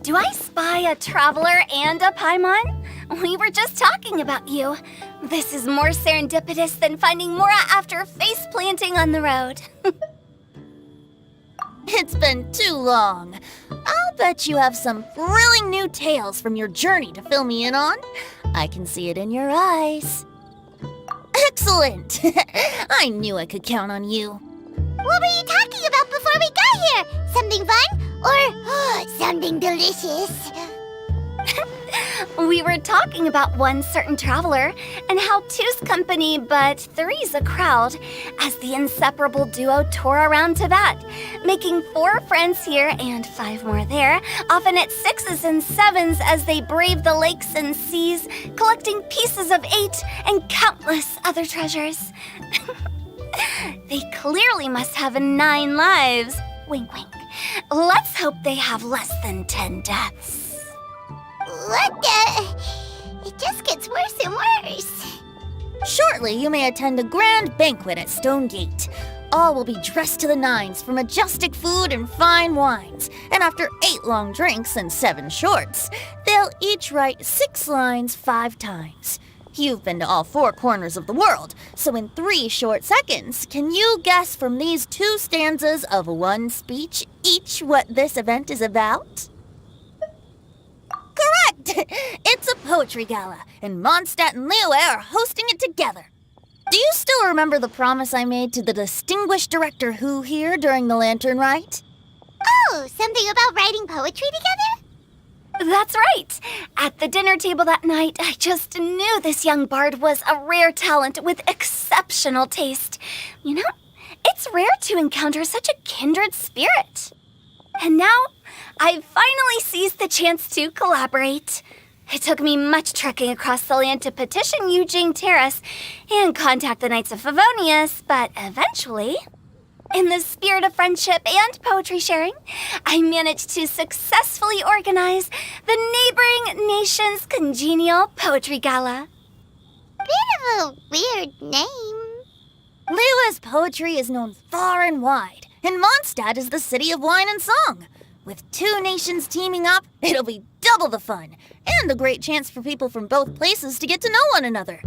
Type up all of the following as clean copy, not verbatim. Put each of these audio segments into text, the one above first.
Do I spy a traveler and a Paimon? We were just talking about you. This is more serendipitous than finding Mora after face planting on the road. It's been too long. I'll bet you have some thrilling new tales from your journey to fill me in on. I can see it in your eyes. Excellent! I knew I could count on you. What were you talking about before we got here? Something fun? Or something delicious? We were talking about one certain traveler and how two's company but three's a crowd as the inseparable duo tore around Tibet, making 4 friends here and 5 more there, often at 6s and 7s as they braved the lakes and seas, collecting pieces of 8 and countless other treasures. They clearly must have 9 lives. Wink, wink. Let's hope they have less than 10 deaths. What the? It just gets worse and worse. Shortly, you may attend a grand banquet at Stone Gate. All will be dressed to the nines for majestic food and fine wines. And after 8 long drinks and 7 shorts, they'll each write 6 lines 5 times. You've been to all 4 corners of the world, so in 3 short seconds, can you guess from these 2 stanzas of 1 speech each what this event is about? Correct! It's a poetry gala, and Mondstadt and Liyue are hosting it together. Do you still remember the promise I made to the distinguished director Hu here during the lantern rite? Oh, something about writing poetry together? That's right. At the dinner table that night, I just knew this young bard was a rare talent with exceptional taste. You know, it's rare to encounter such a kindred spirit. And now, I've finally seized the chance to collaborate. It took me much trekking across the land to petition Yujing Terrace and contact the Knights of Favonius, but eventually, in the spirit of friendship and poetry sharing, I managed to successfully organize the neighboring nation's congenial poetry gala. Bit of a weird name. Liyue's poetry is known far and wide, and Mondstadt is the city of wine and song. With 2 nations teaming up, it'll be double the fun, and a great chance for people from both places to get to know one another.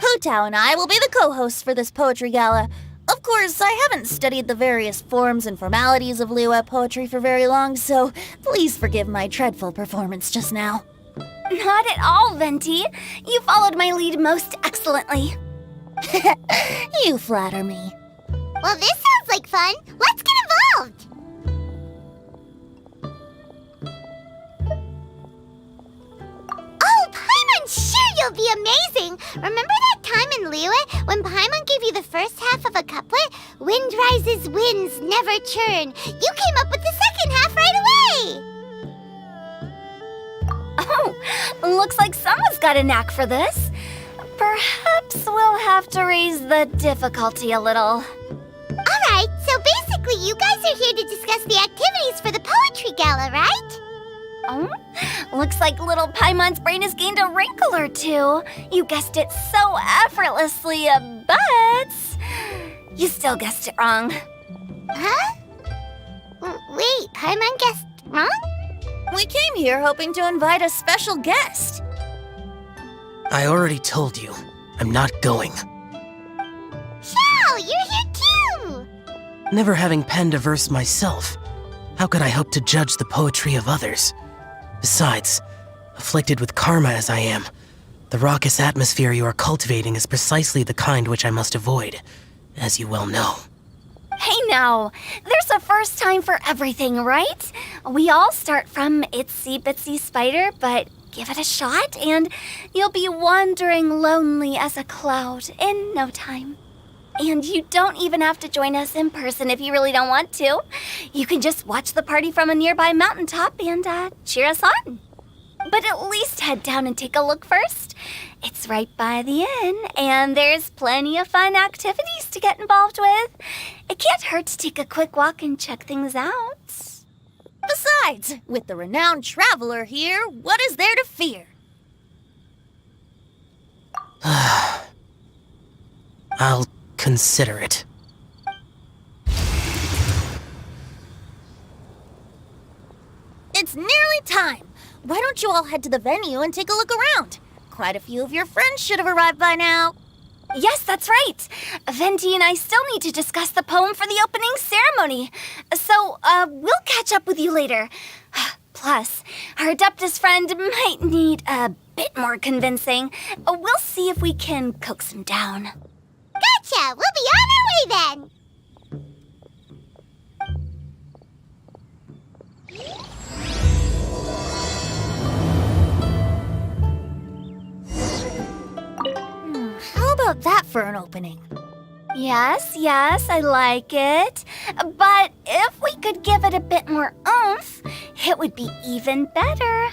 Hu Tao and I will be the co-hosts for this poetry gala. Of course, I haven't studied the various forms and formalities of Liyue poetry for very long, so please forgive my dreadful performance just now. Not at all, Venti. You followed my lead most excellently. You flatter me. Well, this sounds like fun. Let's get involved. Oh, Paimon, sure you'll be amazing. Remember that time in Liyue when Paimon gave you the first half of a couplet? Wind rises, winds never churn. You came up with the second half right away. Oh, looks like someone's got a knack for this. Perhaps we'll have to raise the difficulty a little. All right, so basically you guys are here to discuss the activities for the poetry gala, right? Oh, looks like little Paimon's brain has gained a wrinkle or 2. You guessed it so effortlessly, but you still guessed it wrong. Huh? Wait, Paimon guessed wrong? We came here hoping to invite a special guest. I already told you, I'm not going. Xiao, you're here too! Never having penned a verse myself, how could I hope to judge the poetry of others? Besides, afflicted with karma as I am, the raucous atmosphere you are cultivating is precisely the kind which I must avoid, as you well know. Hey now, there's a first time for everything, right? We all start from itsy bitsy spider, but give it a shot and you'll be wandering lonely as a cloud in no time. And you don't even have to join us in person if you really don't want to. You can just watch the party from a nearby mountaintop and cheer us on. But at least head down and take a look first. It's right by the inn, and there's plenty of fun activities to get involved with. It can't hurt to take a quick walk and check things out. Besides, with the renowned traveler here, what is there to fear? I'll consider it. It's it's nearly time. Why don't you all head to the venue and take a look around? Quite a few of your friends should have arrived by now. Yes, that's right. Venti and I still need to discuss the poem for the opening ceremony. So, we'll catch up with you later. Plus, our Adeptus friend might need a bit more convincing. We'll see if we can coax him down. Gotcha! We'll be on our way then! How about that for an opening? Yes, I like it. But if we could give it a bit more oomph, it would be even better.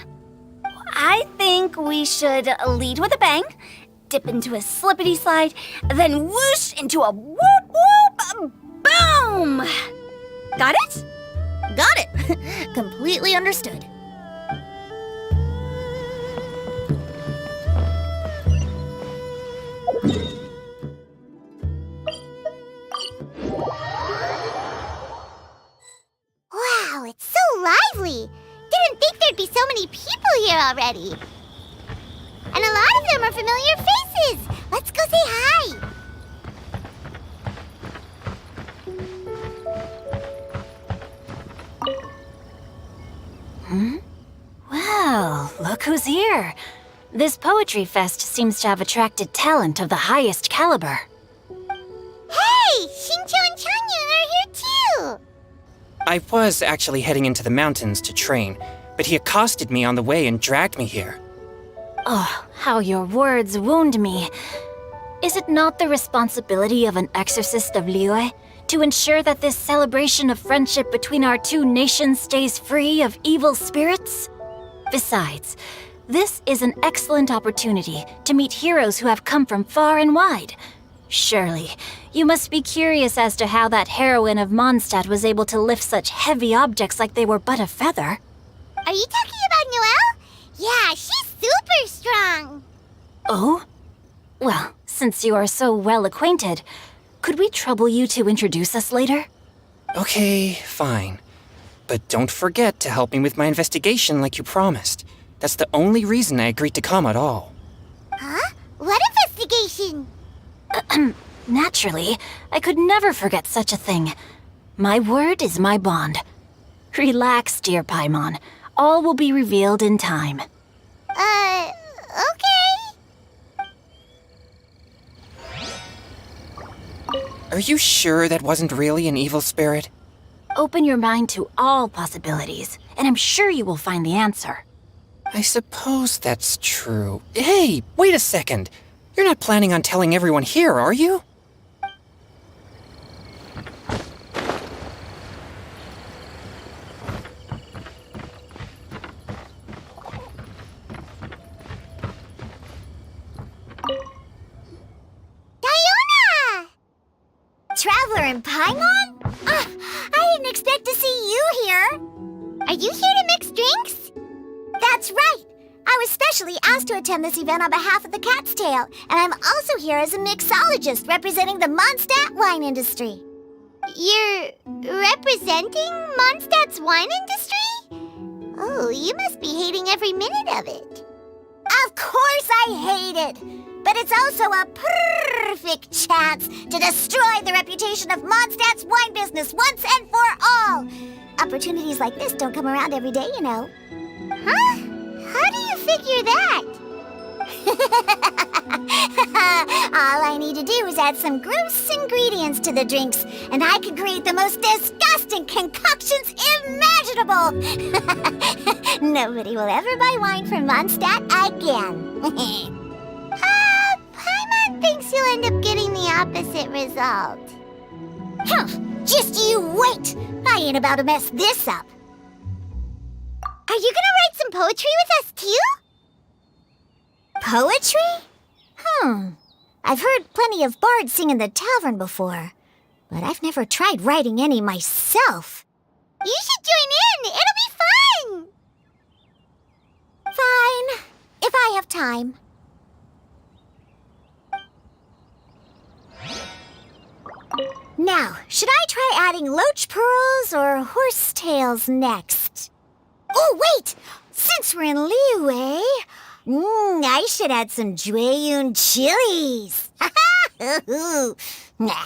I think we should lead with a bang, dip into a slippity slide, then whoosh into a whoop whoop boom! Got it? Got it. Completely understood. Wow, it's so lively! Didn't think there'd be so many people here already. And a lot of them are familiar faces. Let's go say hi. Well, look who's here. This poetry fest seems to have attracted talent of the highest caliber. Hey, Shincho and Changyun are here too. I was actually heading into the mountains to train, but he accosted me on the way and dragged me here. Oh, how your words wound me. Is it not the responsibility of an exorcist of Liyue to ensure that this celebration of friendship between our two nations stays free of evil spirits? Besides, this is an excellent opportunity to meet heroes who have come from far and wide. Surely, you must be curious as to how that heroine of Mondstadt was able to lift such heavy objects like they were but a feather. Are you talking about Noelle? Yeah, she's super strong. Oh? Well, since you are so well acquainted, could we trouble you to introduce us later? Okay, fine. But don't forget to help me with my investigation like you promised. That's the only reason I agreed to come at all. Huh? What investigation? Naturally, I could never forget such a thing. My word is my bond. Relax, dear Paimon. All will be revealed in time. Okay. Are you sure that wasn't really an evil spirit? Open your mind to all possibilities, and I'm sure you will find the answer. I suppose that's true. Hey, wait a second. You're not planning on telling everyone here, are you? Diona! Traveler and Paimon? I didn't expect to see you here. Are you here to mix drinks? That's right. I was specially asked to attend this event on behalf of the Cat's Tail, and I'm also here as a mixologist representing the Mondstadt wine industry. You're representing Mondstadt's wine industry? Oh, you must be hating every minute of it. Of course I hate it, but it's also a perfect chance to destroy the reputation of Mondstadt's wine business once and for all. Opportunities like this don't come around every day, you know. Huh? How do you figure that? All I need to do is add some gross ingredients to the drinks, and I can create the most disgusting concoctions imaginable. Nobody will ever buy wine from Mondstadt again. Paimon thinks you'll end up getting the opposite result. Huh, just you wait. I ain't about to mess this up. Are you gonna write some poetry with us too? Poetry? I've heard plenty of bards sing in the tavern before, but I've never tried writing any myself. You should join in. It'll be fun. Fine, if I have time. Now, should I try adding loach pearls or horse tails next? Oh, wait! Since we're in Liyue, I should add some Jueyun chilies. Nah.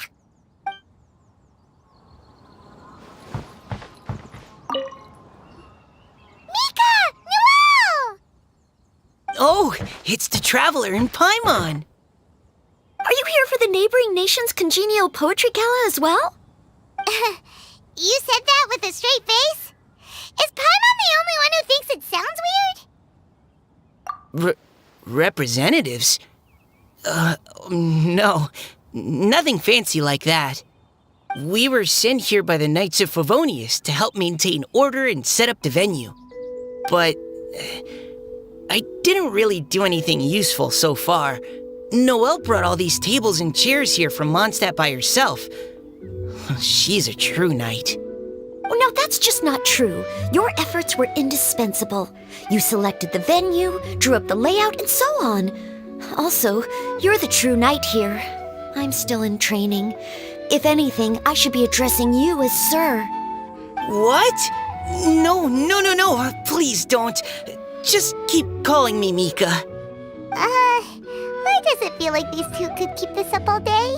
Mika! Noelle! Oh, it's the Traveler in Paimon! Are you here for the neighboring nation's congenial poetry gala as well? You said that with a straight face? Is Paimon the only one who thinks it sounds weird? Representatives? No. Nothing fancy like that. We were sent here by the Knights of Favonius to help maintain order and set up the venue. But I didn't really do anything useful so far. Noelle brought all these tables and chairs here from Mondstadt by herself. She's a true knight. Oh, no, that's just not true. Your efforts were indispensable. You selected the venue, drew up the layout, and so on. Also, you're the true knight here. I'm still in training. If anything, I should be addressing you as Sir. What? No. Please don't. Just keep calling me Mika. Why does it feel like these two could keep this up all day?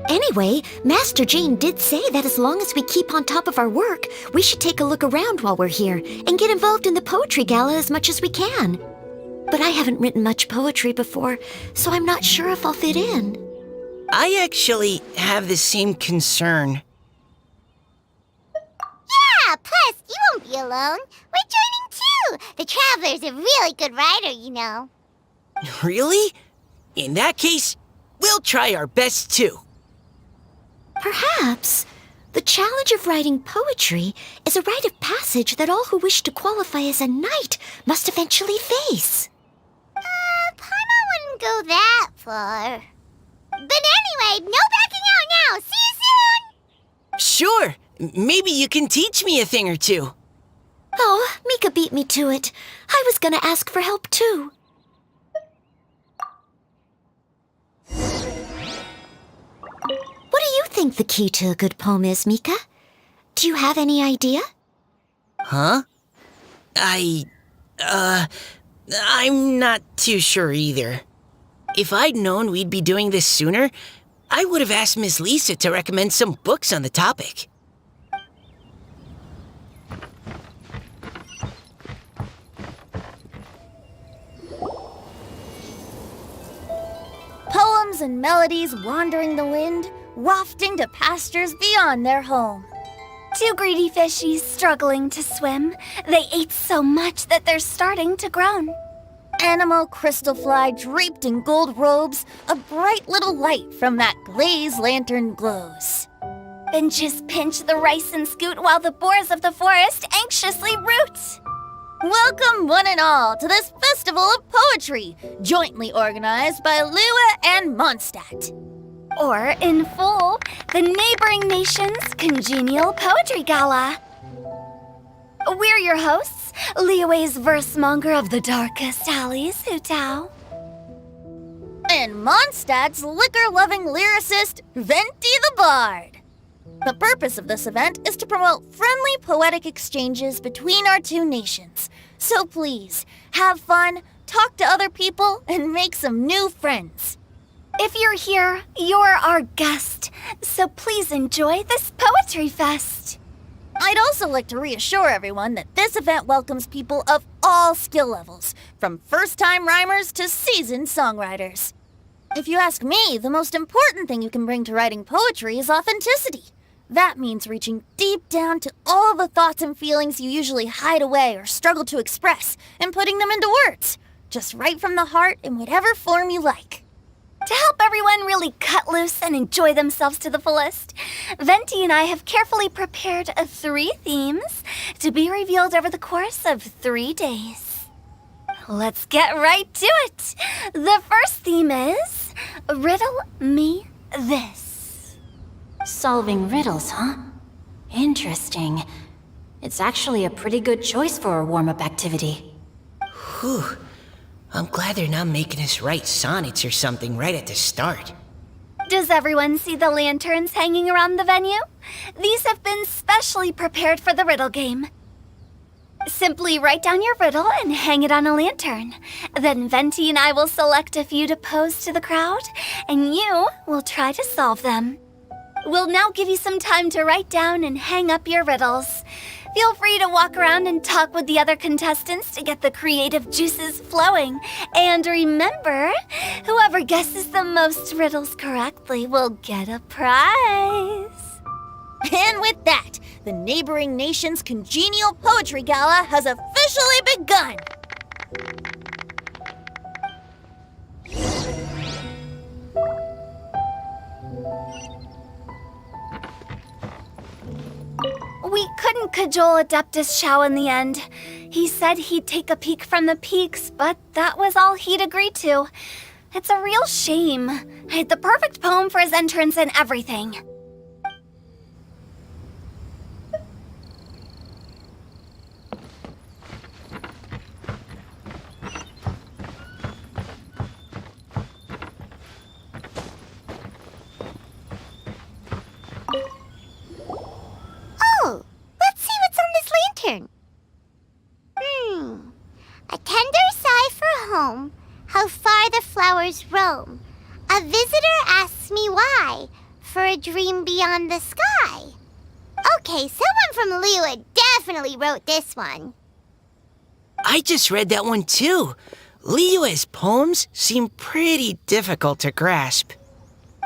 Anyway, Master Jane did say that as long as we keep on top of our work, we should take a look around while we're here and get involved in the poetry gala as much as we can. But I haven't written much poetry before, so I'm not sure if I'll fit in. I actually have the same concern. Yeah, plus, you won't be alone. We're joining too. The Traveler's a really good writer, you know. Really? In that case, we'll try our best too. Perhaps. The challenge of writing poetry is a rite of passage that all who wish to qualify as a knight must eventually face. Paimon wouldn't go that far. But anyway, no backing out now. See you soon! Sure, maybe you can teach me a thing or two. Oh, Mika beat me to it. I was gonna ask for help too. What do you think the key to a good poem is, Mika? Do you have any idea? Huh? I'm not too sure either. If I'd known we'd be doing this sooner, I would have asked Miss Lisa to recommend some books on the topic. Poems and melodies wandering the wind, wafting to pastures beyond their home. Two greedy fishies struggling to swim. They ate so much that they're starting to groan. Animal crystal fly draped in gold robes, a bright little light from that glazed lantern glows. Finches pinch the rice and scoot while the boars of the forest anxiously root. Welcome one and all to this festival of poetry, jointly organized by Liyue and Mondstadt. Or, in full, the neighboring nation's congenial poetry gala. We're your hosts, Liyue's versemonger of the darkest alleys, Hu Tao. And Mondstadt's liquor-loving lyricist, Venti the Bard. The purpose of this event is to promote friendly poetic exchanges between our two nations. So please, have fun, talk to other people, and make some new friends. If you're here, you're our guest, so please enjoy this poetry fest. I'd also like to reassure everyone that this event welcomes people of all skill levels, from first-time rhymers to seasoned songwriters. If you ask me, the most important thing you can bring to writing poetry is authenticity. That means reaching deep down to all the thoughts and feelings you usually hide away or struggle to express and putting them into words, just right from the heart in whatever form you like. To help everyone really cut loose and enjoy themselves to the fullest, Venti and I have carefully prepared 3 themes to be revealed over the course of 3 days. Let's get right to it. The first theme is Riddle Me This. Solving riddles, huh? Interesting. It's actually a pretty good choice for a warm-up activity. Whew. I'm glad they're not making us write sonnets or something right at the start. Does everyone see the lanterns hanging around the venue? These have been specially prepared for the riddle game. Simply write down your riddle and hang it on a lantern. Then Venti and I will select a few to pose to the crowd, and you will try to solve them. We'll now give you some time to write down and hang up your riddles. Feel free to walk around and talk with the other contestants to get the creative juices flowing. And remember, whoever guesses the most riddles correctly will get a prize. And with that, the neighboring nation's congenial poetry gala has officially begun. We couldn't cajole Adeptus Shao in the end. He said he'd take a peek from the peaks, but that was all he'd agreed to. It's a real shame. I had the perfect poem for his entrance and everything. Oh, let's see what's on this lantern. A tender sigh for home, how far the flowers roam. A visitor asks me why, for a dream beyond the sky. Okay, someone from Liyue definitely wrote this one. I just read that one too. Liyue's poems seem pretty difficult to grasp.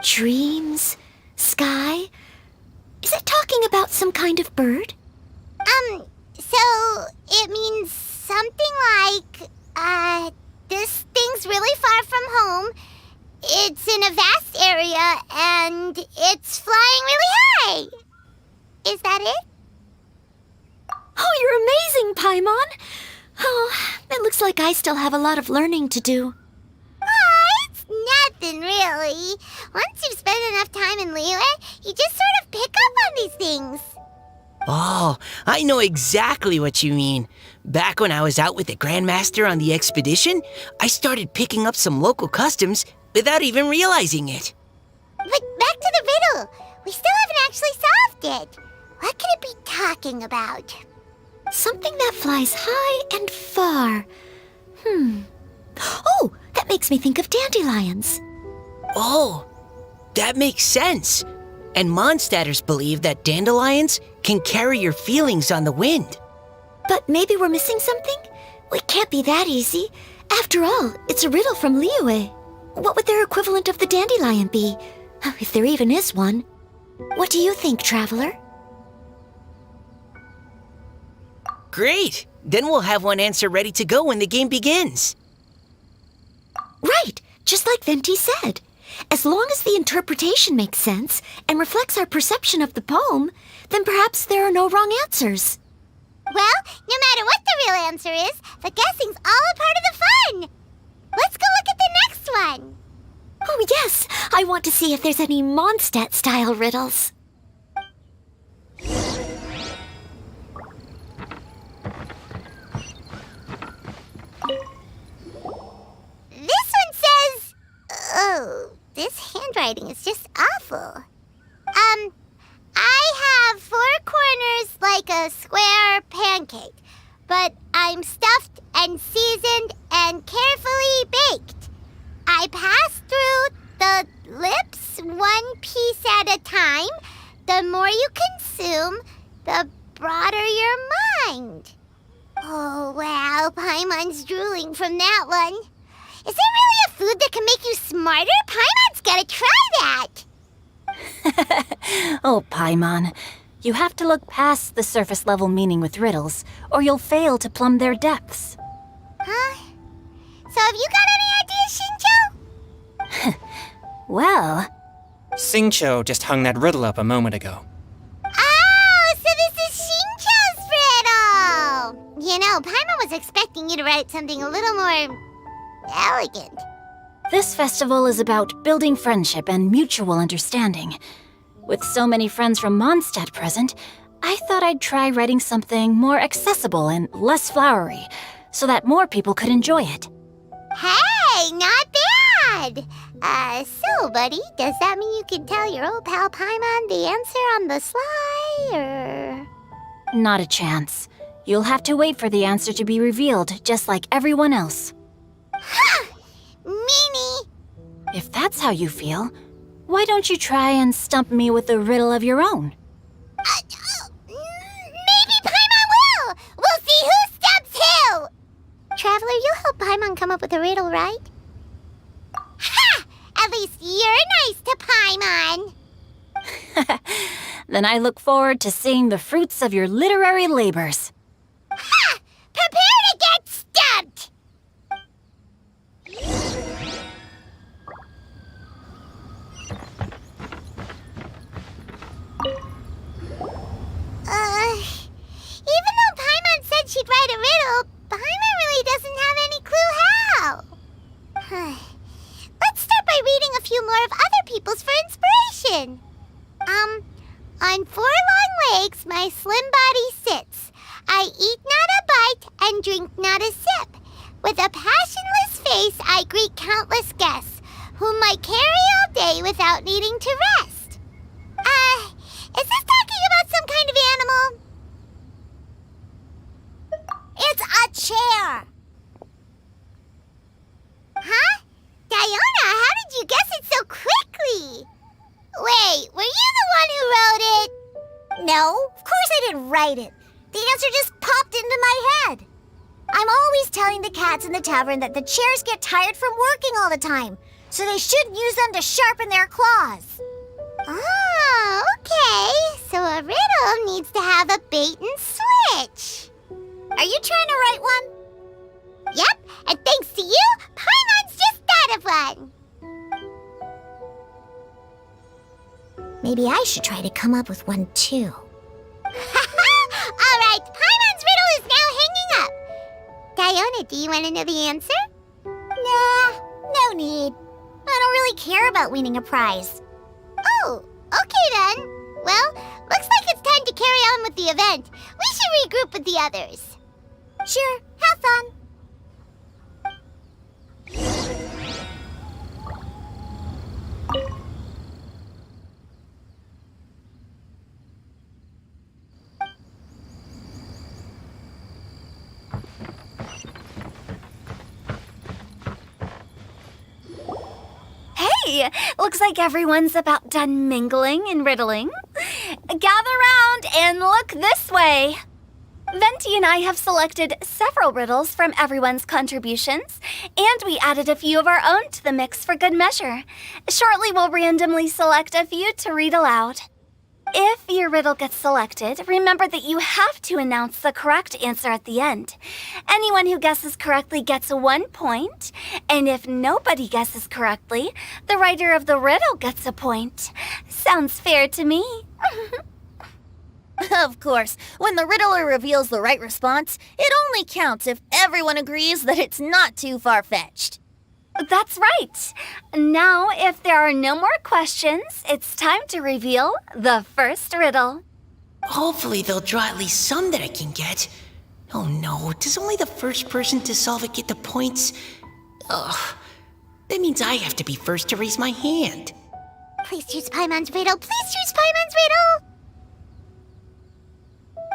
Dreams? Sky? Is it talking about some kind of bird? So it means something like, this thing's really far from home. It's in a vast area, and it's flying really high. Is that it? Oh, you're amazing, Paimon! Oh, it looks like I still have a lot of learning to do. It's nothing really. Once you've spent enough time in Liyue, you just sort of pick up on these things. Oh, I know exactly what you mean. Back when I was out with the Grandmaster on the expedition, I started picking up some local customs without even realizing it. But back to the riddle. We still haven't actually solved it. What could it be talking about? Something that flies high and far. Oh, that makes me think of dandelions. Oh, that makes sense. And Mondstadters believe that dandelions can carry your feelings on the wind. But maybe we're missing something? It can't be that easy. After all, it's a riddle from Liyue. What would their equivalent of the dandelion be? If there even is one. What do you think, Traveler? Great! Then we'll have one answer ready to go when the game begins. Right, just like Venti said. As long as the interpretation makes sense and reflects our perception of the poem, then perhaps there are no wrong answers. Well, no matter what the real answer is, the guessing's all a part of the fun. Let's go look at the next one. Oh yes, I want to see if there's any Mondstadt-style riddles. This one says... Oh, this handwriting is just awful. I have 4 corners like a square pancake, but I'm stuffed and seasoned and carefully baked. I pass through the lips 1 piece at a time. The more you consume, the broader your mind. Oh, wow, Paimon's drooling from that one. Is there really a food that can make you smarter? Paimon's gotta try that! Oh, Paimon, you have to look past the surface-level meaning with riddles, or you'll fail to plumb their depths. Huh? So have you got any ideas, Shincho? Well, Xingqiu just hung that riddle up a moment ago. Oh, so this is Shincho's riddle! You know, Paimon was expecting you to write something a little more... elegant. this festival is about building friendship and mutual understanding. With so many friends from Mondstadt present, I thought I'd try writing something more accessible and less flowery, so that more people could enjoy it. Hey, not bad! So, buddy, does that mean you can tell your old pal Paimon the answer on the sly, or...? Not a chance. You'll have to wait for the answer to be revealed, just like everyone else. Ha! Meanie! If that's how you feel, why don't you try and stump me with a riddle of your own? Maybe Paimon will! We'll see who stumps who! Traveler, you'll help Paimon come up with a riddle, right? Ha! At least you're nice to Paimon! Then I look forward to seeing the fruits of your literary labors. Ha! Prepare to get stumped! Even though Paimon said she'd write a riddle, Paimon really doesn't have any clue how. Let's start by reading a few more of other people's for inspiration. On 4 long legs my slim body sits. I eat not a bite and drink not a sip. With a passionless face I greet countless guests, whom I carry all day without needing to rest. Is this talking about some kind of animal? It's a chair! Huh? Diona, how did you guess it so quickly? Wait, were you the one who wrote it? No, of course I didn't write it. The answer just popped into my head. I'm always telling the cats in the tavern that the chairs get tired from working all the time, so they shouldn't use them to sharpen their claws. Oh, okay. So a riddle needs to have a bait and switch. Are you trying to write one? Yep, and thanks to you, Paimon's just thought of one. Maybe I should try to come up with one too. All right, Paimon's riddle is now hanging up. Diona, do you want to know the answer? Nah, no need. I don't really care about winning a prize. Oh, okay then. Well, looks like it's time to carry on with the event. We should regroup with the others. Sure, have fun. Hey, looks like everyone's about done mingling and riddling. Gather round and look this way. Venti and I have selected several riddles from everyone's contributions, and we added a few of our own to the mix for good measure. Shortly, we'll randomly select a few to read aloud. If your riddle gets selected, remember that you have to announce the correct answer at the end. Anyone who guesses correctly gets 1 point, and if nobody guesses correctly, the writer of the riddle gets a point. Sounds fair to me. Of course, when the riddler reveals the right response, it only counts if everyone agrees that it's not too far-fetched. That's right. Now, if there are no more questions, it's time to reveal the first riddle. Hopefully they'll draw at least some that I can get. Oh no, does only the first person to solve it get the points? Ugh, that means I have to be first to raise my hand. Please choose Paimon's riddle. Please choose Paimon's riddle.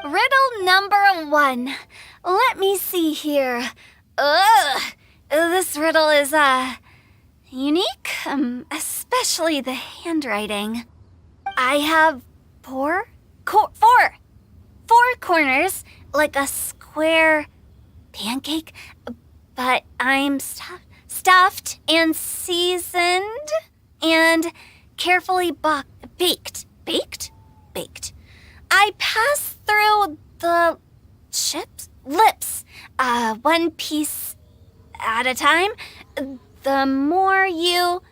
Riddle number 1. Let me see here. Ugh, this riddle is, unique, especially the handwriting. I have four corners, like a square pancake, but I'm stuffed and seasoned and carefully baked. Baked. I pass through the lips, 1 piece at a time. The more you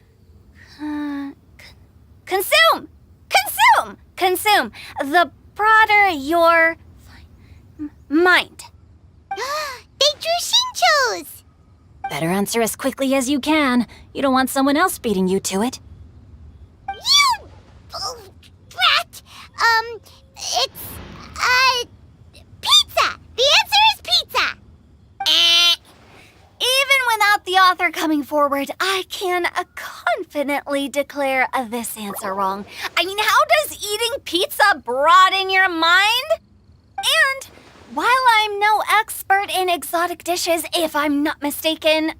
consume, the broader your mind. They drew Shinchos! Better answer as quickly as you can. You don't want someone else beating you to it. You brat! It's, pizza! The answer is pizza! Even without the author coming forward, I can confidently declare this answer wrong. I mean, how does eating pizza broaden your mind? And while I'm no expert in exotic dishes, if I'm not mistaken,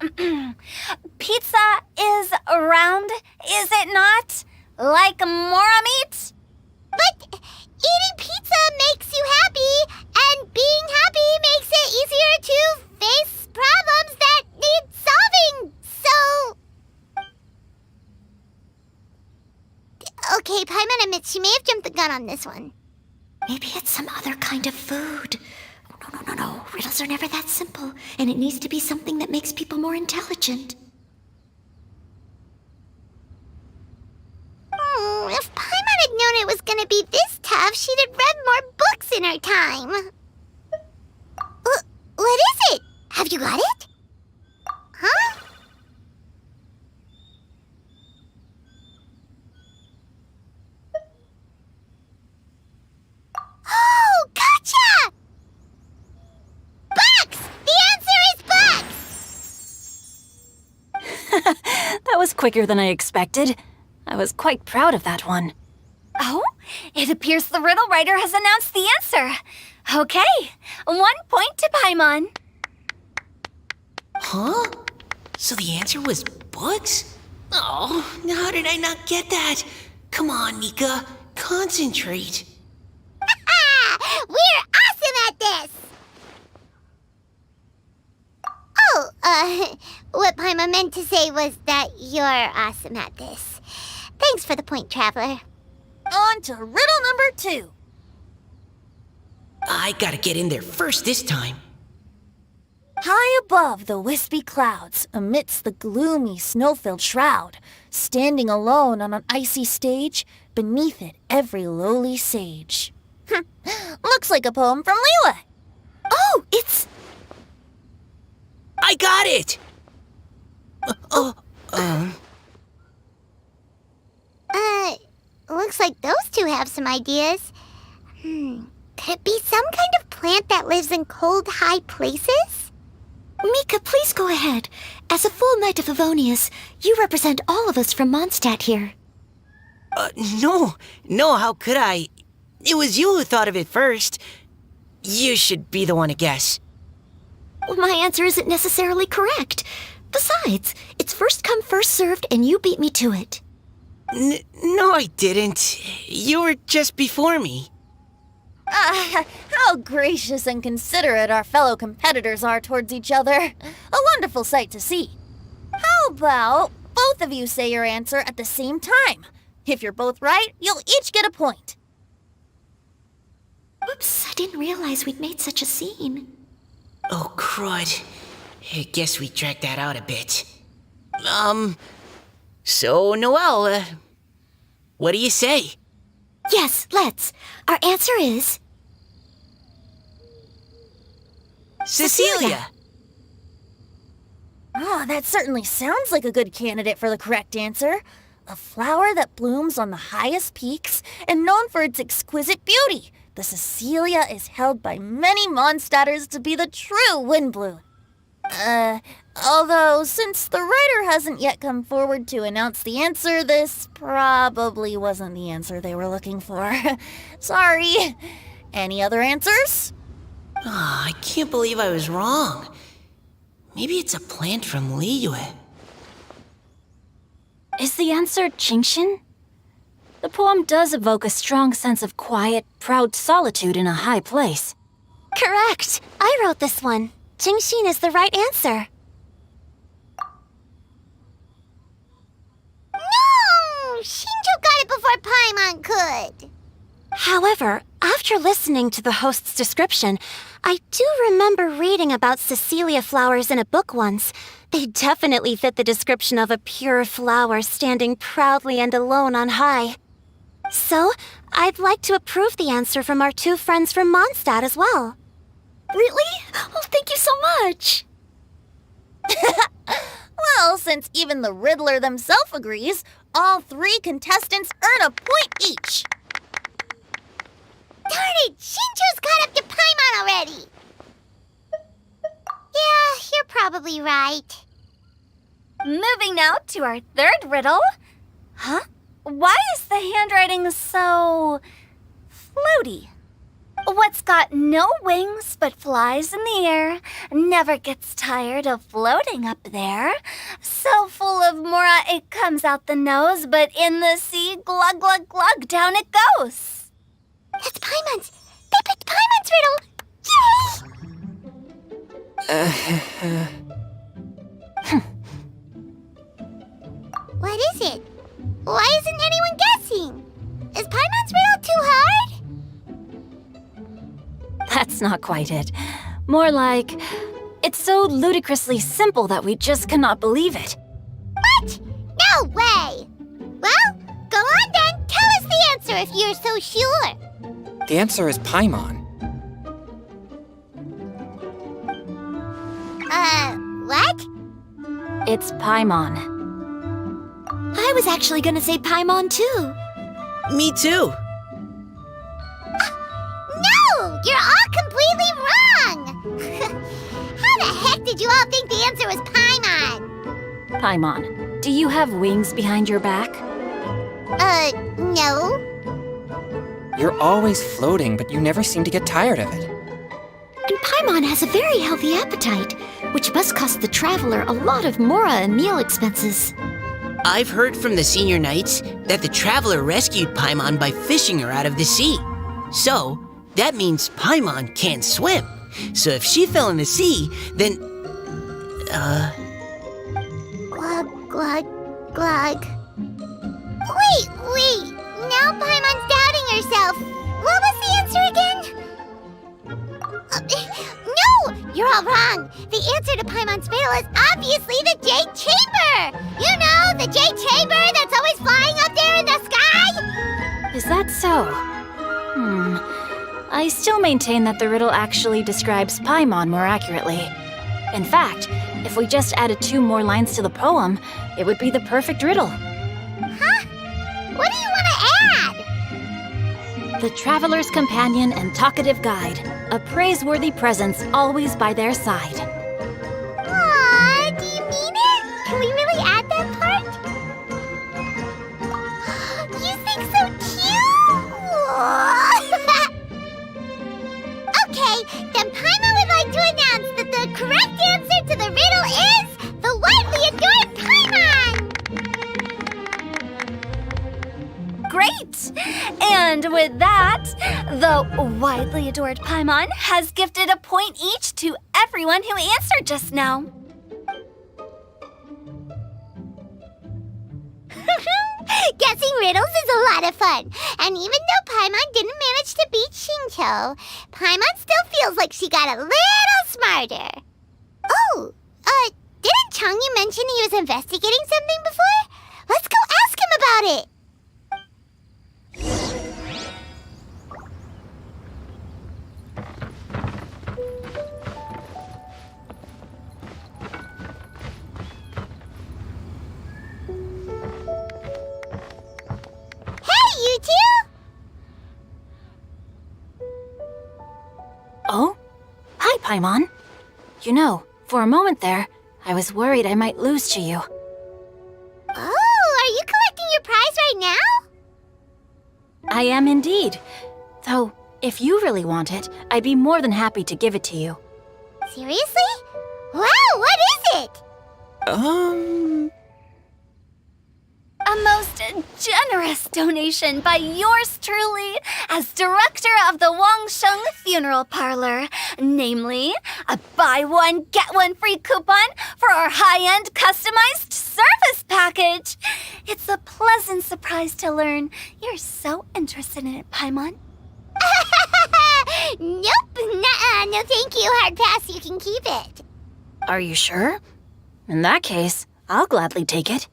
pizza is round, is it not? Like mora meat? But eating pizza makes you happy, and being happy makes it easier to face problems that need solving, so... Okay, Paimon admits she may have jumped the gun on this one. Maybe it's some other kind of food. No. Riddles are never that simple, and it needs to be something that makes people more intelligent. If Paimon had known it was gonna be this tough, she'd have read more books in her time. What is it? Have you got it? Huh? Oh, gotcha! Bucks! The answer is bucks! That was quicker than I expected. I was quite proud of that one. Oh, it appears the riddle writer has announced the answer. Okay, 1 point to Paimon. Huh? So the answer was bugs? Oh, how did I not get that? Come on, Nika, concentrate. We're awesome at this! Oh, what Paimon meant to say was that you're awesome at this. Thanks for the point, Traveler. On to riddle number 2. I gotta get in there first this time. High above the wispy clouds, amidst the gloomy snow-filled shroud, standing alone on an icy stage, beneath it every lowly sage. Looks like a poem from Liyue. Oh, it's... I got it! Looks like those two have some ideas. Could it be some kind of plant that lives in cold, high places? Mika, please go ahead. As a full Knight of Favonius, you represent all of us from Mondstadt here. No, how could I? It was you who thought of it first. You should be the one to guess. Well, my answer isn't necessarily correct. Besides, it's first come, first served, and you beat me to it. No, I didn't. You were just before me. How gracious and considerate our fellow competitors are towards each other. A wonderful sight to see. How about both of you say your answer at the same time? If you're both right, you'll each get a point. Oops, I didn't realize we'd made such a scene. Oh, crud. I guess we dragged that out a bit. So, Noelle, what do you say? Yes, let's. Our answer is... Cecilia! Oh, that certainly sounds like a good candidate for the correct answer. A flower that blooms on the highest peaks and known for its exquisite beauty. The Cecilia is held by many Mondstadters to be the true windbloom. Although, since the writer hasn't yet come forward to announce the answer, this probably wasn't the answer they were looking for. Sorry. Any other answers? I can't believe I was wrong. Maybe it's a plant from Liyue. Is the answer Jingshin? The poem does evoke a strong sense of quiet, proud solitude in a high place. Correct. I wrote this one. Jingshin is the right answer. No! Shinjo got it before Paimon could. However, after listening to the host's description, I do remember reading about Cecilia flowers in a book once. They definitely fit the description of a pure flower standing proudly and alone on high. So, I'd like to approve the answer from our two friends from Mondstadt as well. Really? Oh, thank you so much. Well, since even the Riddler themselves agrees, all 3 contestants earn a point each. Darn it! Shinjo's caught up to Paimon already! Yeah, you're probably right. Moving now to our third riddle. Huh? Why is the handwriting so... floaty? What's got no wings but flies in the air, never gets tired of floating up there. So full of mora it comes out the nose, but in the sea, glug, glug, glug, down it goes. That's Paimon's. They picked Paimon's riddle. Yay! What is it? Why isn't anyone guessing? Is Paimon's riddle too hard? That's not quite it. More like, it's so ludicrously simple that we just cannot believe it. What? No way! Well, go on then. Tell us the answer if you're so sure. The answer is Paimon. What? It's Paimon. I was actually gonna say Paimon too. Me too. No! You're all completely wrong! How the heck did you all think the answer was Paimon? Paimon, do you have wings behind your back? No. You're always floating, but you never seem to get tired of it. And Paimon has a very healthy appetite, which must cost the traveler a lot of mora and meal expenses. I've heard from the senior knights that the traveler rescued Paimon by fishing her out of the sea. So, that means Paimon can't swim. So if she fell in the sea, then... Glug, glug, glug. Wait. Now Paimon's doubting herself. What was the answer again? No! You're all wrong. The answer to Paimon's riddle is obviously the Jade Chamber! You know, the Jade Chamber that's always flying up there in the sky? Is that so? I still maintain that the riddle actually describes Paimon more accurately. In fact, if we just added 2 more lines to the poem, it would be the perfect riddle. Huh? What do you want to add? The traveler's companion and talkative guide, a praiseworthy presence always by their side. Aw, do you mean it? Can we really add that part? You think so cute? Okay, then Paimon would like to announce that the correct answer to the riddle is the widely adored Paimon! Great! And with that, the widely adored Paimon has gifted a point each to everyone who answered just now. Guessing riddles is a lot of fun. And even though Paimon didn't manage to beat Xingqiu, Paimon still feels like she got a little smarter. Oh, didn't Changyu mention he was investigating something before? Let's go ask him about it. You two? Oh? Hi, Paimon. You know, for a moment there, I was worried I might lose to you. Oh, are you collecting your prize right now? I am indeed. Though, if you really want it, I'd be more than happy to give it to you. Seriously? Wow, what is it? A most generous donation by yours truly as director of the Wangsheng Funeral Parlor. Namely, a buy one, get one free coupon for our high-end customized service package. It's a pleasant surprise to learn you're so interested in it, Paimon. Nope, nuh-uh, no thank you, hard pass, you can keep it. Are you sure? In that case, I'll gladly take it.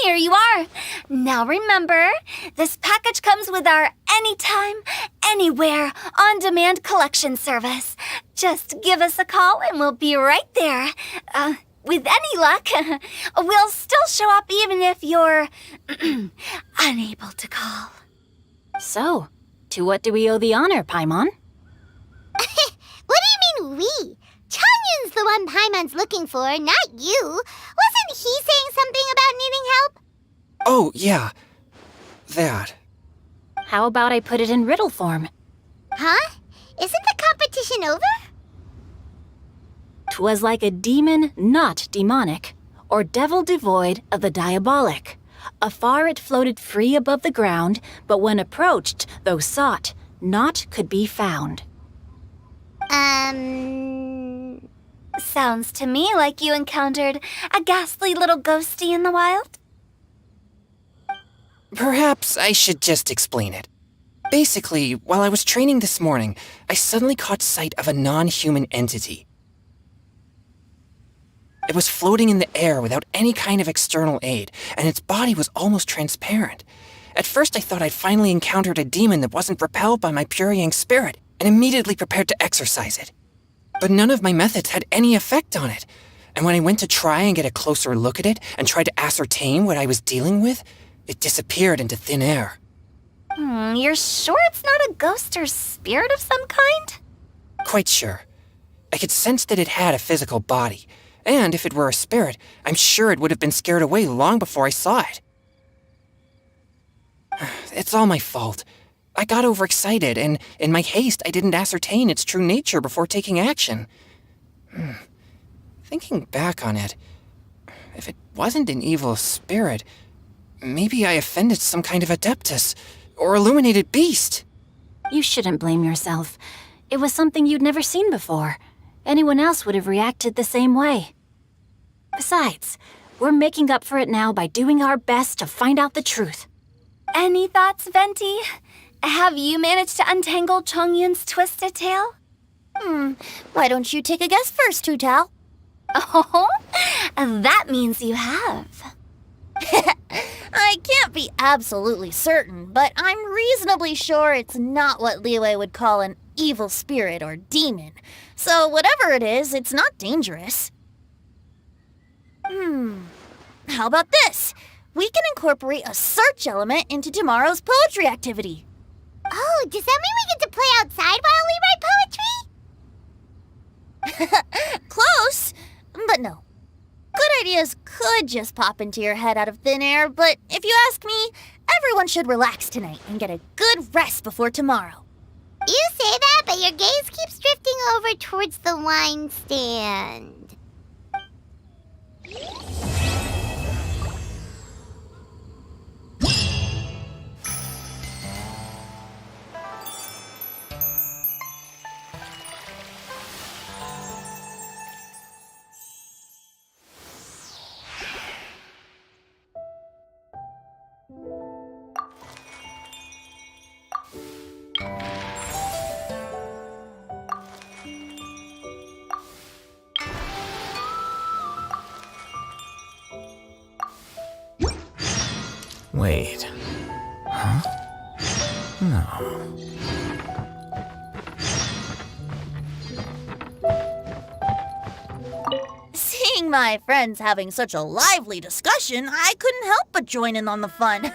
Here you are. Now remember, this package comes with our anytime, anywhere, on-demand collection service. Just give us a call and we'll be right there. With any luck, we'll still show up even if you're unable to call. So, to what do we owe the honor, Paimon? What do you mean we? Changyun's the one Paimon's looking for, not you. Wasn't he saying something about needing help? Oh, yeah. That. How about I put it in riddle form? Huh? Isn't the competition over? 'Twas like a demon not demonic, or devil devoid of the diabolic. Afar it floated free above the ground, but when approached, though sought, naught could be found. Sounds to me like you encountered a ghastly little ghosty in the wild. Perhaps I should just explain it. Basically, while I was training this morning, I suddenly caught sight of a non-human entity. It was floating in the air without any kind of external aid, and its body was almost transparent. At first I thought I'd finally encountered a demon that wasn't repelled by my pure yang spirit, and immediately prepared to exorcise it. But none of my methods had any effect on it, and when I went to try and get a closer look at it and tried to ascertain what I was dealing with, it disappeared into thin air. You're sure it's not a ghost or spirit of some kind? Quite sure. I could sense that it had a physical body, and if it were a spirit, I'm sure it would have been scared away long before I saw it. It's all my fault. I got overexcited, and in my haste, I didn't ascertain its true nature before taking action. Thinking back on it, if it wasn't an evil spirit, maybe I offended some kind of adeptus, or illuminated beast. You shouldn't blame yourself. It was something you'd never seen before. Anyone else would have reacted the same way. Besides, we're making up for it now by doing our best to find out the truth. Any thoughts, Venti? Have you managed to untangle Chongyun's twisted tail? Why don't you take a guess first, Hu Tao? Oh, that means you have. I can't be absolutely certain, but I'm reasonably sure it's not what Liyue would call an evil spirit or demon. So whatever it is, it's not dangerous. How about this? We can incorporate a search element into tomorrow's poetry activity. Oh, does that mean we get to play outside while we write poetry? Close, but no. Good ideas could just pop into your head out of thin air, but if you ask me, everyone should relax tonight and get a good rest before tomorrow. You say that, but your gaze keeps drifting over towards the wine stand. Wait. Huh? No. Seeing my friends having such a lively discussion, I couldn't help but join in on the fun.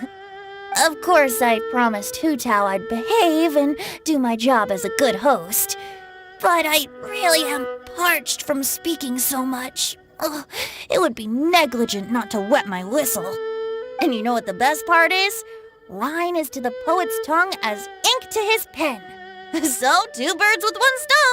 Of course, I promised Hu Tao I'd behave and do my job as a good host. But I really am parched from speaking so much. Ugh, it would be negligent not to wet my whistle. And you know what the best part is? Wine is to the poet's tongue as ink to his pen. So, 2 birds with 1 stone.